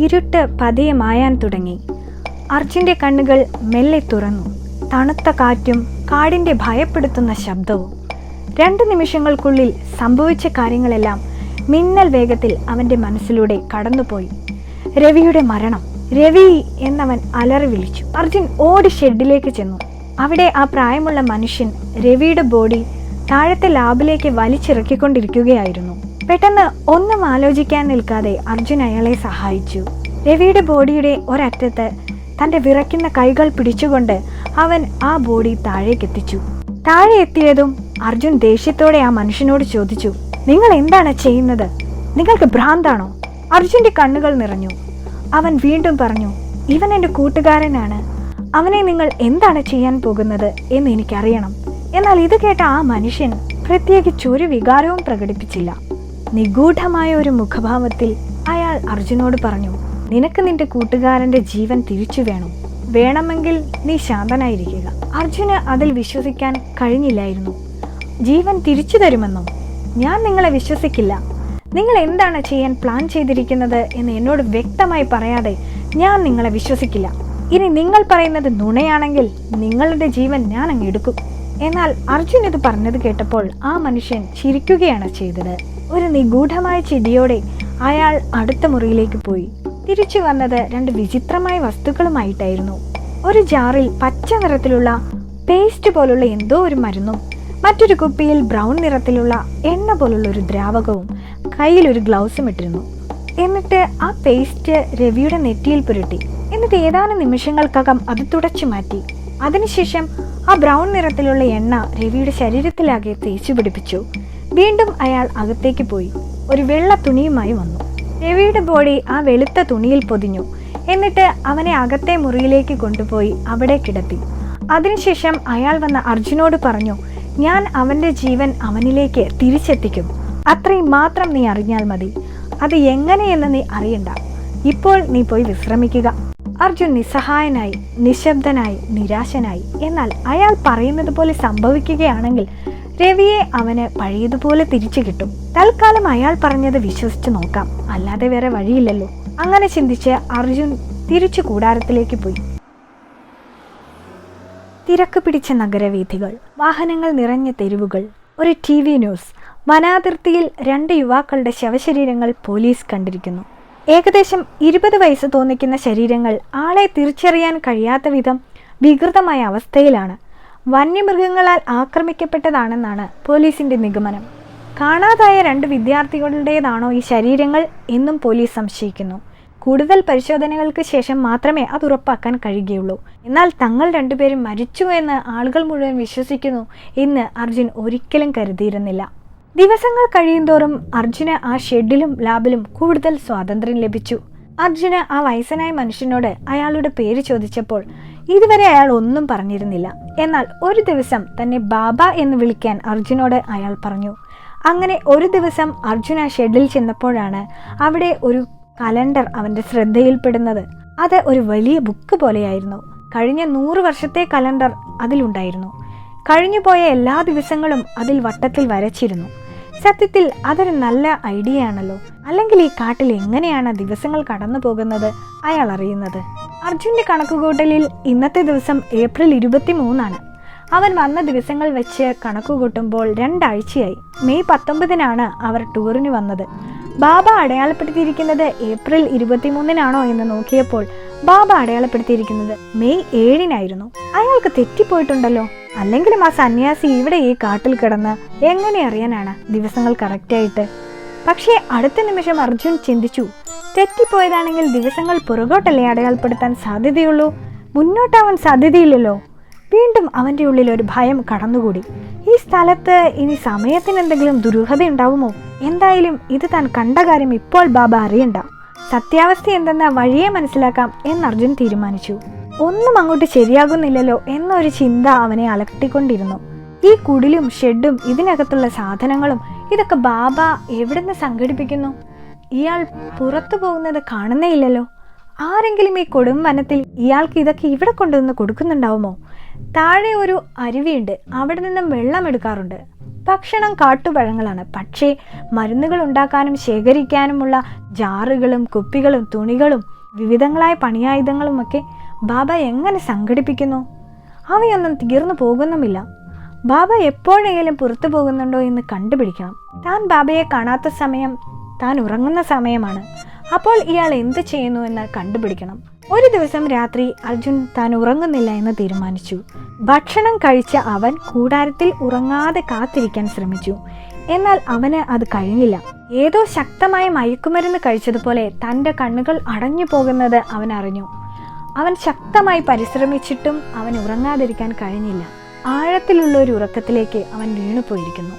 ഇരുട്ട് പതിയെ മായാൻ തുടങ്ങി. അർജുൻ്റെ കണ്ണുകൾ മെല്ലെ തുറന്നു. തണുത്ത കാറ്റും കാടിൻ്റെ ഭയപ്പെടുത്തുന്ന ശബ്ദവും. 2 നിമിഷങ്ങൾക്കുള്ളിൽ സംഭവിച്ച കാര്യങ്ങളെല്ലാം മിന്നൽ വേഗത്തിൽ അവൻ്റെ മനസ്സിലൂടെ കടന്നുപോയി. രവിയുടെ മരണം. രവി എന്നവൻ അലറി വിളിച്ചു. അർജുൻ ഓടി ഷെഡിലേക്ക് ചെന്നു. അവിടെ ആ പ്രായമുള്ള മനുഷ്യൻ രവിയുടെ ബോഡി താഴത്തെ ലാബിലേക്ക് വലിച്ചിറക്കിക്കൊണ്ടിരിക്കുകയായിരുന്നു. പെട്ടെന്ന് ഒന്നും ആലോചിക്കാൻ നിൽക്കാതെ അർജുൻ അയാളെ സഹായിച്ചു. രവിയുടെ ബോഡിയുടെ ഒരറ്റത്ത് തൻ്റെ വിറയ്ക്കുന്ന കൈകൾ പിടിച്ചുകൊണ്ട് അവൻ ആ ബോഡി താഴേക്കെത്തിച്ചു. താഴെ എത്തിയതും അർജുൻ ദേഷ്യത്തോടെ ആ മനുഷ്യനോട് ചോദിച്ചു, നിങ്ങൾ എന്താണ് ചെയ്യുന്നത്? നിങ്ങൾക്ക് ഭ്രാന്താണോ? അർജുൻ്റെ കണ്ണുകൾ നിറഞ്ഞു. അവൻ വീണ്ടും പറഞ്ഞു, ഇവൻ എൻ്റെ കൂട്ടുകാരനാണ്. അവനെ നിങ്ങൾ എന്താണ് ചെയ്യാൻ പോകുന്നത് എന്ന് എനിക്കറിയണം. എന്നാൽ ഇത് കേട്ട ആ മനുഷ്യൻ പ്രത്യേകിച്ച് ഒരു വികാരവും പ്രകടിപ്പിച്ചില്ല. നിഗൂഢമായ ഒരു മുഖഭാവത്തിൽ അയാൾ അർജുനോട് പറഞ്ഞു, നിനക്ക് നിന്റെ കൂട്ടുകാരൻ്റെ ജീവൻ തിരിച്ചു വേണമെങ്കിൽ നീ ശാന്തനായിരിക്കുക. അർജുന് അതിൽ വിശ്വസിക്കാൻ കഴിഞ്ഞില്ലായിരുന്നു. ജീവൻ തിരിച്ചു തരുമെന്നോ? ഞാൻ നിങ്ങളെ വിശ്വസിക്കില്ല. നിങ്ങൾ എന്താണ് ചെയ്യാൻ പ്ലാൻ ചെയ്തിരിക്കുന്നത് എന്ന് എന്നോട് വ്യക്തമായി പറയാതെ ഞാൻ നിങ്ങളെ വിശ്വസിക്കില്ല. ഇനി നിങ്ങൾ പറയുന്നത് നുണയാണെങ്കിൽ നിങ്ങളുടെ ജീവൻ ഞാൻ അങ്ങ് എടുക്കും. എന്നാൽ അർജുൻ ഇത് പറഞ്ഞത് കേട്ടപ്പോൾ ആ മനുഷ്യൻ ചിരിക്കുകയാണ് ചെയ്തത്. ഒരു നിഗൂഢമായ ചിരിയോടെ അയാൾ അടുത്ത മുറിയിലേക്ക് പോയി. തിരിച്ചു വന്നത് 2 വിചിത്രമായ വസ്തുക്കളുമായിട്ടായിരുന്നു. ഒരു ജാറിൽ പച്ച നിറത്തിലുള്ള പേസ്റ്റ് പോലുള്ള എന്തോ ഒരു മരുന്നും മറ്റൊരു കുപ്പിയിൽ ബ്രൗൺ നിറത്തിലുള്ള എണ്ണ പോലുള്ള ഒരു ദ്രാവകവും കയ്യിൽ ഒരു ഗ്ലൗസും ഇട്ടിരുന്നു. എന്നിട്ട് ആ പേസ്റ്റ് രവിയുടെ നെറ്റിയിൽ പുരട്ടി. എന്നിട്ട് ഏതാനും നിമിഷങ്ങൾക്കകം അത് തുടച്ചു മാറ്റി. അതിനുശേഷം ആ ബ്രൗൺ നിറത്തിലുള്ള എണ്ണ രവിയുടെ ശരീരത്തിലാകെ തേച്ചു പിടിപ്പിച്ചു. വീണ്ടും അയാൾ അകത്തേക്ക് പോയി ഒരു വെള്ള തുണിയുമായി വന്നു. രവിയുടെ ബോഡി ആ വെളുത്ത തുണിയിൽ പൊതിഞ്ഞു. എന്നിട്ട് അവനെ അകത്തെ മുറിയിലേക്ക് കൊണ്ടുപോയി അവിടെ കിടത്തി. അതിനുശേഷം അയാൾ വന്ന അർജുനോട് പറഞ്ഞു, ഞാൻ അവൻ്റെ ജീവൻ അവനിലേക്ക് തിരിച്ചെത്തിക്കും. അത്രയും മാത്രം നീ അറിഞ്ഞാൽ മതി. അത് എങ്ങനെയെന്ന് നീ അറിയണ്ട. ഇപ്പോൾ നീ പോയി വിശ്രമിക്കുക. അർജുൻ നിസ്സഹായനായി, നിശബ്ദനായി, നിരാശനായി. എന്നാൽ അയാൾ പറയുന്നത് പോലെ സംഭവിക്കുകയാണെങ്കിൽ രവിയെ അവന് പഴയതുപോലെ തിരിച്ചു കിട്ടും. തൽക്കാലം അയാൾ പറഞ്ഞത് വിശ്വസിച്ച് നോക്കാം, അല്ലാതെ വേറെ വഴിയില്ലല്ലോ. അങ്ങനെ ചിന്തിച്ച് അർജുൻ തിരിച്ചു കൂടാരത്തിലേക്ക് പോയി. തിരക്ക് പിടിച്ച നഗരവീഥികൾ, വാഹനങ്ങൾ നിറഞ്ഞ തെരുവുകൾ, ഒരു TV ന്യൂസ്. വനാതിർത്തിയിൽ 2 യുവാക്കളുടെ ശവശരീരങ്ങൾ പോലീസ് കണ്ടിരിക്കുന്നു. ഏകദേശം 20 വയസ്സ് തോന്നിക്കുന്ന ശരീരങ്ങൾ ആളെ തിരിച്ചറിയാൻ കഴിയാത്ത വിധം വികൃതമായ അവസ്ഥയിലാണ്. വന്യമൃഗങ്ങളാൽ ആക്രമിക്കപ്പെട്ടതാണെന്നാണ് പോലീസിന്റെ നിഗമനം. കാണാതായ 2 വിദ്യാർത്ഥികളുടേതാണോ ഈ ശരീരങ്ങൾ എന്നും പോലീസ് സംശയിക്കുന്നു. കൂടുതൽ പരിശോധനകൾക്ക് ശേഷം മാത്രമേ അത് ഉറപ്പാക്കാൻ കഴിയുകയുള്ളൂ. എന്നാൽ തങ്ങൾ 2 പേരും മരിച്ചു എന്ന് ആളുകൾ മുഴുവൻ വിശ്വസിക്കുന്നു എന്ന് അർജുൻ ഒരിക്കലും കരുതിയിരുന്നില്ല. ദിവസങ്ങൾ കഴിയുന്തോറും അർജുന് ആ ഷെഡിലും ലാബിലും കൂടുതൽ സ്വാതന്ത്ര്യം ലഭിച്ചു. അർജുന് ആ വയസ്സനായ മനുഷ്യനോട് അയാളുടെ പേര് ചോദിച്ചപ്പോൾ ഇതുവരെ അയാൾ ഒന്നും പറഞ്ഞിരുന്നില്ല. എന്നാൽ ഒരു ദിവസം തന്നെ ബാബ എന്ന് വിളിക്കാൻ അർജുനോട് അയാൾ പറഞ്ഞു. അങ്ങനെ ഒരു ദിവസം അർജുൻ ആ ഷെഡിൽ ചെന്നപ്പോഴാണ് അവിടെ ഒരു കലണ്ടർ അവൻ്റെ ശ്രദ്ധയിൽപ്പെടുന്നത്. അത് ഒരു വലിയ ബുക്ക് പോലെയായിരുന്നു. കഴിഞ്ഞ 100 വർഷത്തെ കലണ്ടർ അതിലുണ്ടായിരുന്നു. കഴിഞ്ഞുപോയ എല്ലാ ദിവസങ്ങളും അതിൽ വട്ടത്തിൽ വരച്ചിരുന്നു. സത്യത്തിൽ അതൊരു നല്ല ഐഡിയ ആണല്ലോ. അല്ലെങ്കിൽ ഈ കാട്ടിൽ എങ്ങനെയാണ് ദിവസങ്ങൾ കടന്നു പോകുന്നത് അയാൾ അറിയുന്നത്. അർജുൻ്റെ കണക്കുകൂട്ടലിൽ ഇന്നത്തെ ദിവസം ഏപ്രിൽ 23 അവൻ വന്ന ദിവസങ്ങൾ വെച്ച് കണക്കുകൂട്ടുമ്പോൾ 2 ആഴ്ചയായി. മെയ് 19 അവർ ടൂറിന് വന്നത്. ബാബ അടയാളപ്പെടുത്തിയിരിക്കുന്നത് ഏപ്രിൽ 23 എന്ന് നോക്കിയപ്പോൾ ബാബ അടയാളപ്പെടുത്തിയിരിക്കുന്നത് മെയ് 7 അയാൾക്ക് തെറ്റിപ്പോയിട്ടുണ്ടല്ലോ. അല്ലെങ്കിലും ആ സന്യാസി ഇവിടെ ഈ കാട്ടിൽ കിടന്ന് എങ്ങനെ അറിയാനാണ് ദിവസങ്ങൾ കറക്റ്റായിട്ട്? പക്ഷേ അടുത്ത നിമിഷം അർജുൻ ചിന്തിച്ചു, തെറ്റിപ്പോയതാണെങ്കിൽ ദിവസങ്ങൾ പുറകോട്ടല്ലേ അടയാളപ്പെടുത്താൻ സാധ്യതയുള്ളൂ, മുന്നോട്ടാവാൻ സാധ്യതയില്ലല്ലോ. വീണ്ടും അവൻ്റെ ഉള്ളിൽ ഒരു ഭയം കടന്നുകൂടി. ഈ സ്ഥലത്ത് ഇനി സമയത്തിന് എന്തെങ്കിലും ദുരൂഹത ഉണ്ടാവുമോ? എന്തായാലും ഇത് താൻ കണ്ട കാര്യം ഇപ്പോൾ ബാബ അറിയണ്ട. സത്യാവസ്ഥ എന്തെന്ന വഴിയെ മനസ്സിലാക്കാം എന്ന് അർജുൻ തീരുമാനിച്ചു. ഒന്നും അങ്ങോട്ട് ശരിയാകുന്നില്ലല്ലോ എന്നൊരു ചിന്ത അവനെ അലട്ടിക്കൊണ്ടിരുന്നു. ഈ കുടിലും ഷെഡും ഇതിനകത്തുള്ള സാധനങ്ങളും ഇതൊക്കെ ബാബ എവിടുന്ന് സംഘടിപ്പിക്കുന്നു? ഇയാൾ പുറത്തു പോകുന്നത് കാണുന്നേയില്ലല്ലോ. ആരെങ്കിലും ഈ കൊടും വനത്തിൽ ഇയാൾക്ക് ഇതൊക്കെ ഇവിടെ കൊണ്ടുവന്ന് കൊടുക്കുന്നുണ്ടാവുമോ? താഴെ ഒരു അരുവിയുണ്ട്, അവിടെ നിന്നും വെള്ളം എടുക്കാറുണ്ട്. ഭക്ഷണം കാട്ടുപഴങ്ങളാണ്. പക്ഷേ മരുന്നുകൾ ഉണ്ടാക്കാനും ശേഖരിക്കാനുമുള്ള ജാറുകളും കുപ്പികളും തുണികളും വിവിധങ്ങളായ പണിയായുധങ്ങളുമൊക്കെ ബാബ എങ്ങനെ സംഘടിപ്പിക്കുന്നു? അവയൊന്നും തീർന്നു പോകുന്നുമില്ല. ബാബ എപ്പോഴെങ്കിലും പുറത്തു പോകുന്നുണ്ടോ എന്ന് കണ്ടുപിടിക്കണം. താൻ ബാബയെ കാണാത്ത സമയം താൻ ഉറങ്ങുന്ന സമയമാണ്. അപ്പോൾ ഇയാൾ എന്ത് ചെയ്യുന്നു എന്ന് കണ്ടുപിടിക്കണം. ഒരു ദിവസം രാത്രി അർജുൻ താൻ ഉറങ്ങുന്നില്ല എന്ന് തീരുമാനിച്ചു. ഭക്ഷണം കഴിച്ച അവൻ കൂടാരത്തിൽ ഉറങ്ങാതെ കാത്തിരിക്കാൻ ശ്രമിച്ചു. എന്നാൽ അവന് അത് കഴിഞ്ഞില്ല. ഏതോ ശക്തമായ മയക്കുമരുന്ന് കഴിച്ചതുപോലെ തൻ്റെ കണ്ണുകൾ അടഞ്ഞു പോകുന്നത് അവൻ അറിഞ്ഞു. അവൻ ശക്തമായി പരിശ്രമിച്ചിട്ടും അവൻ ഉറങ്ങാതിരിക്കാൻ കഴിഞ്ഞില്ല. ആഴത്തിലുള്ള ഒരു ഉറക്കത്തിലേക്ക് അവൻ വീണുപോയിരിക്കുന്നു.